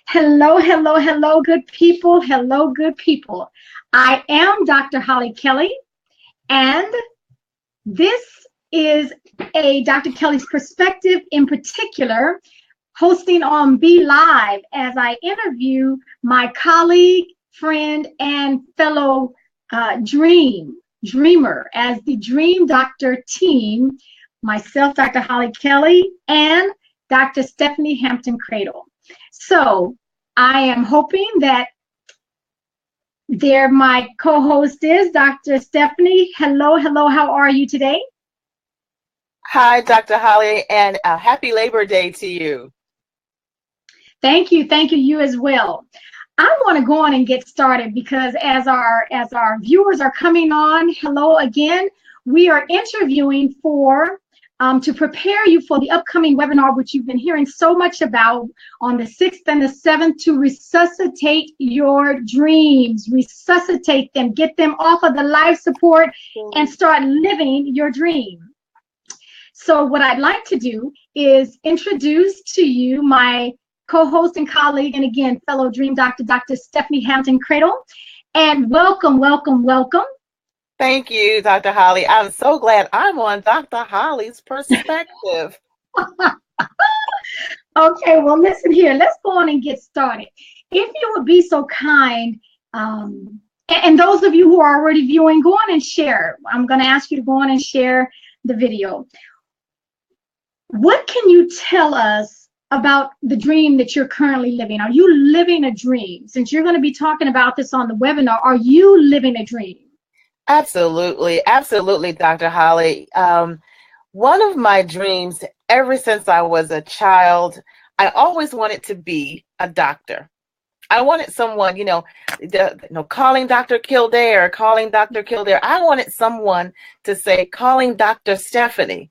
Hello, hello, hello, good people. Hello, good people. I am Dr. Hollie Kelly, and this is a Dr. Kelly's perspective in particular, hosting on Be Live as I interview my colleague, friend, and fellow dreamer as the Dream Doctor team, myself, Dr. Hollie Kelly, and Dr. Stephanie Hampton Credle. So I am hoping that there my co-host is Dr. Stephanie. Hello, hello. How are you today? Hi, Dr. Hollie, and happy Labor Day to you. Thank you. Thank you. You as well. I want to go on and get started because as our viewers are coming on, hello again. We are interviewing for to prepare you for the upcoming webinar, which you've been hearing so much about on the 6th and the 7th, to resuscitate your dreams, resuscitate them, get them off of the life support and start living your dream. So what I'd like to do is introduce to you my co-host and colleague, and again, fellow Dream Doctor, Dr. Stephanie Hampton Credle. And welcome, welcome, welcome. Thank you, Dr. Hollie. I'm so glad I'm on Dr. Hollie's perspective. Okay, well, listen here. Let's go on and get started. If you would be so kind, and those of you who are already viewing, go on and share. I'm going to ask you to go on and share the video. What can you tell us about the dream that you're currently living? Are you living a dream? Since you're going to be talking about this on the webinar, are you living a dream? Absolutely. Absolutely, Dr. Hollie. One of my dreams ever since I was a child, I always wanted to be a doctor. I wanted someone, calling Dr. Kildare, calling Dr. Kildare. I wanted someone to say, calling Dr. Stephanie.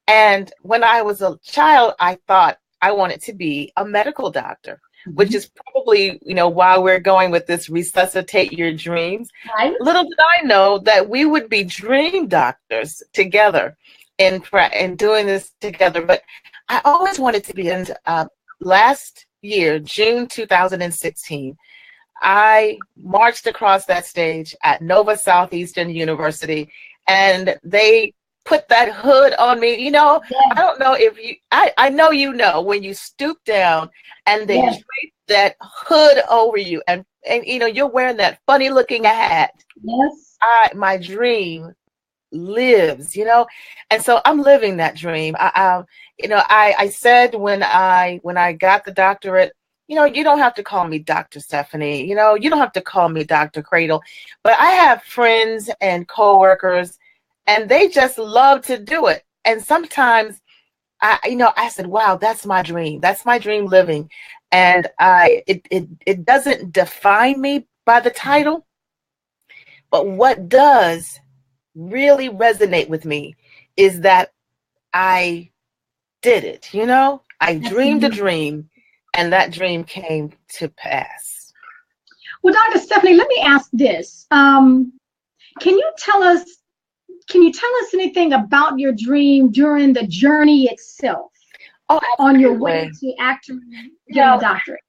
And when I was a child, I thought I wanted to be a medical doctor, which is probably, why we're going with this resuscitate your dreams. Right. Little did I know that we would be dream doctors together in doing this together. But I always wanted to be. And last year, June 2016, I marched across that stage at Nova Southeastern University, and they put that hood on me. I don't know if I know when you stoop down and they drape that hood over you, and you're wearing that funny looking hat. Yes. My dream lives, and so I'm living that dream. I said when I got the doctorate, you don't have to call me Dr. Stephanie, you don't have to call me Dr. Credle, but I have friends and coworkers, and they just love to do it. And sometimes I said, wow, that's my dream. That's my dream living. And it doesn't define me by the title, but what does really resonate with me is that I did it. I dreamed a dream, and that dream came to pass. Well, Dr. Stephanie, let me ask this. Can you tell us anything about your dream during the journey itself? Oh, on your way to actually getting a doctorate?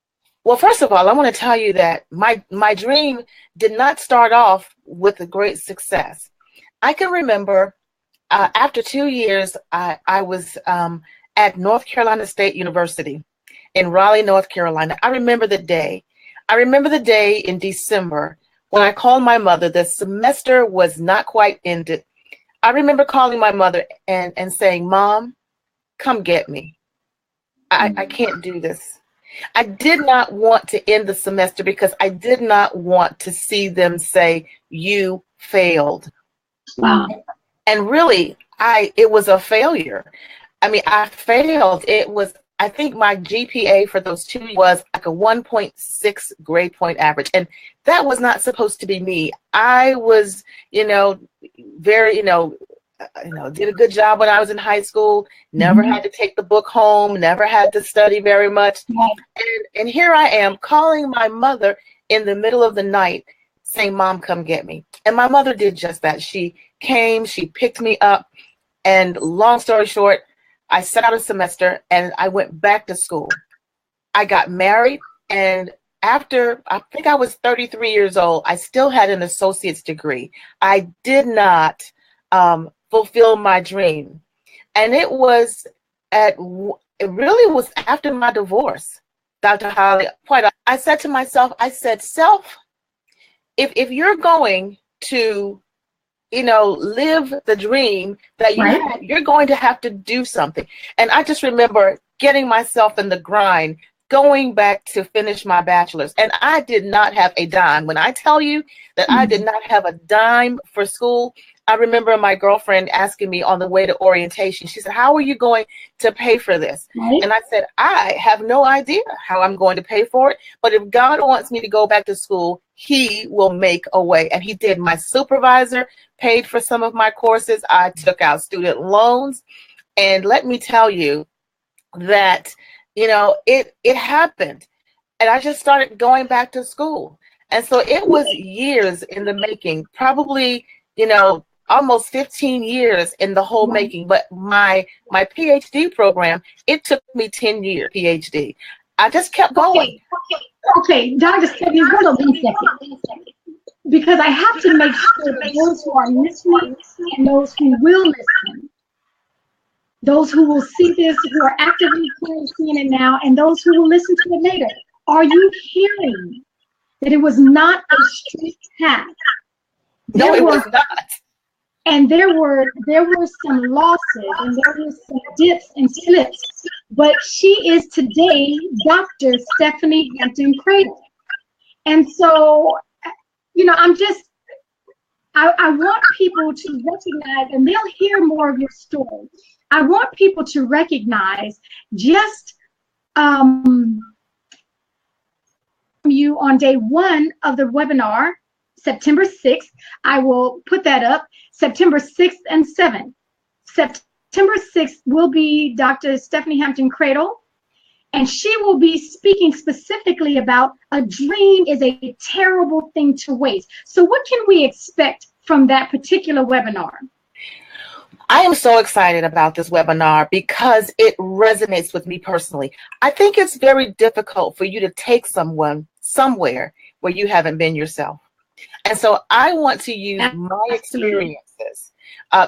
Well, first of all, I want to tell you that my dream did not start off with a great success. I can remember after 2 years, I was at North Carolina State University in Raleigh, North Carolina. I remember the day. I remember the day in December when I called my mother. The semester was not quite ended. I remember calling my mother and saying, Mom, come get me. I can't do this. I did not want to end the semester because I did not want to see them say, you failed. Wow. And really, it was a failure. I mean, I failed. I think my GPA for those 2 years was like a 1.6 grade point average. And that was not supposed to be me. I was, very, did a good job when I was in high school, never had to take the book home, never had to study very much. And here I am calling my mother in the middle of the night saying, Mom, come get me. And my mother did just that. She came, she picked me up, and long story short, I sat out a semester and I went back to school. I got married. And after, I think I was 33 years old, I still had an associate's degree. I did not fulfill my dream. And it was it really was after my divorce, Dr. Hollie. I said to myself, I said, self, if you're going to, live the dream that you Right. had, you're going to have to do something. And I just remember getting myself in the grind, going back to finish my bachelor's. And I did not have a dime. When I tell you that I did not have a dime for school, I remember my girlfriend asking me on the way to orientation, she said, how are you going to pay for this? Right. And I said, I have no idea how I'm going to pay for it. But if God wants me to go back to school, he will make a way. And he did. My supervisor paid for some of my courses. I took out student loans. And let me tell you that, it happened. And I just started going back to school. And so it was years in the making, probably, almost 15 years in the whole making. But my PhD program, it took me 10 years, PhD. I just kept going. Okay, Dr. Stephanie, hold on 1 second. Because I have to make sure that those who are listening and those who will listen, those who will see this, who are actively seeing it now, and those who will listen to it later, are you hearing that it was not a straight path? No, it was not. And there were some losses and there were some dips and slips, but she is today Dr. Stephanie Hampton Credle. And so, I want people to recognize, and they'll hear more of your story. I want people to recognize just you on day 1 of the webinar, September 6th. I will put that up. September 6th and 7th. September 6th will be Dr. Stephanie Hampton Credle, and she will be speaking specifically about a dream is a terrible thing to waste. So what can we expect from that particular webinar? I am so excited about this webinar because it resonates with me personally. I think it's very difficult for you to take someone somewhere where you haven't been yourself. And so I want to use my experiences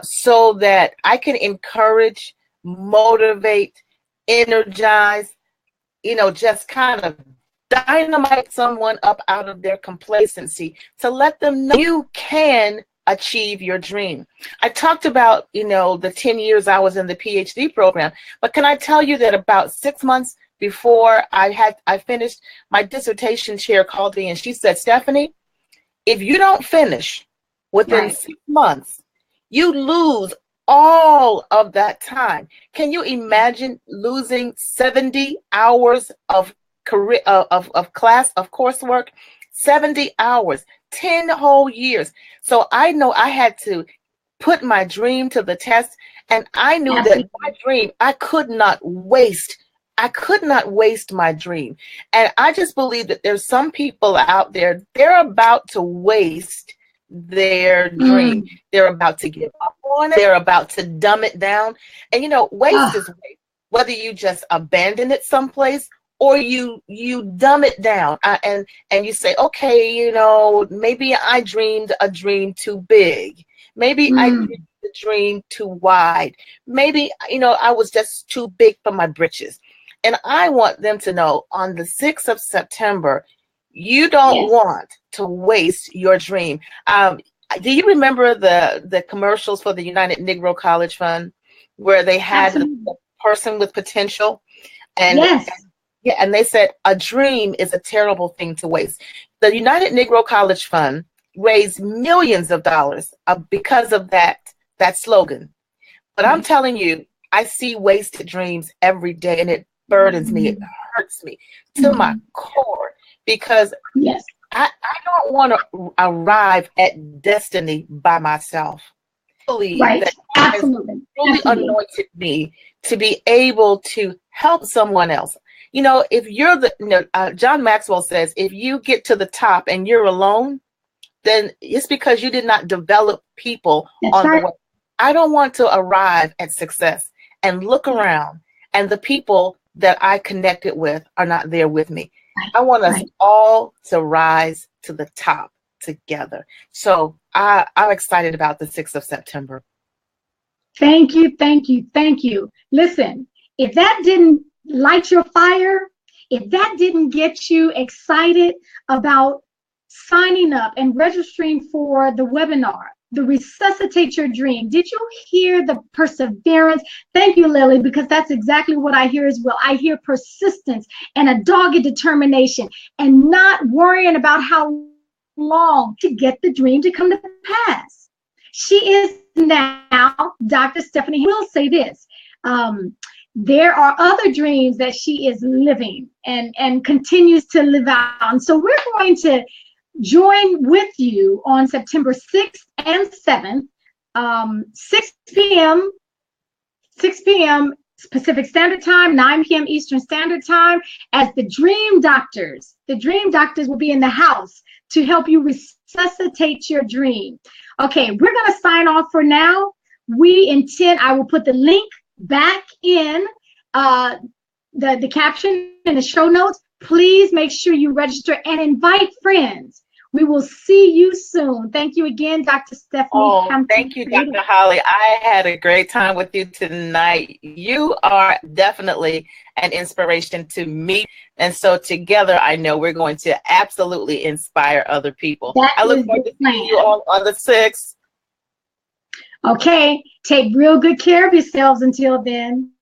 so that I can encourage, motivate, energize, just kind of dynamite someone up out of their complacency to let them know you can achieve your dream. I talked about, the 10 years I was in the PhD program, but can I tell you that about 6 months before I finished, my dissertation chair called me and she said, Stephanie, if you don't finish within 6 months, you lose all of that time. Can you imagine losing 70 hours of class, of coursework? 70 hours, 10 whole years. So I know I had to put my dream to the test, and I knew that my dream, I could not waste my dream. And I just believe that there's some people out there, they're about to waste their dream. They're about to give up on it. They're about to dumb it down. And waste is waste. Whether you just abandon it someplace or you dumb it down and you say, okay, maybe I dreamed a dream too big. Maybe I dreamed a dream too wide. Maybe, I was just too big for my britches. And I want them to know on the 6th of September, you don't want to waste your dream. Do you remember the commercials for the United Negro College Fund where they had the person with potential? And and they said, a dream is a terrible thing to waste. The United Negro College Fund raised millions of dollars because of that slogan. But I'm telling you, I see wasted dreams every day, and it burdens me. It hurts me to my core because I don't want to arrive at destiny by myself. I believe that God has really anointed me to be able to help someone else. If you're John Maxwell says, if you get to the top and you're alone, then it's because you did not develop people on the way. I don't want to arrive at success and look around and the people that I connected with are not there with me. I want us Right. all to rise to the top together. So I'm excited about the 6th of September. Thank you, thank you, thank you. Listen, if that didn't light your fire, if that didn't get you excited about signing up and registering for the webinar, the Resuscitate Your Dream, did you hear the perseverance? Thank you, Lily, because that's exactly what I hear as well. I hear persistence and a dogged determination and not worrying about how long to get the dream to come to pass. She is now, Dr. Stephanie will say this. There are other dreams that she is living and continues to live out. And so we're going to join with you on September 6th and 7th, 6 p.m. 6 p.m. Pacific Standard Time, 9 p.m. Eastern Standard Time, as the Dream Doctors. The Dream Doctors will be in the house to help you resuscitate your dream. Okay, we're going to sign off for now. I will put the link back in the caption in the show notes. Please make sure you register and invite friends. We will see you soon. Thank you again, Dr. Stephanie. Oh, thank you, Dr. Hollie. I had a great time with you tonight. You are definitely an inspiration to me. And so together, I know we're going to absolutely inspire other people. I look forward to seeing you all on the 6th. Okay, take real good care of yourselves until then.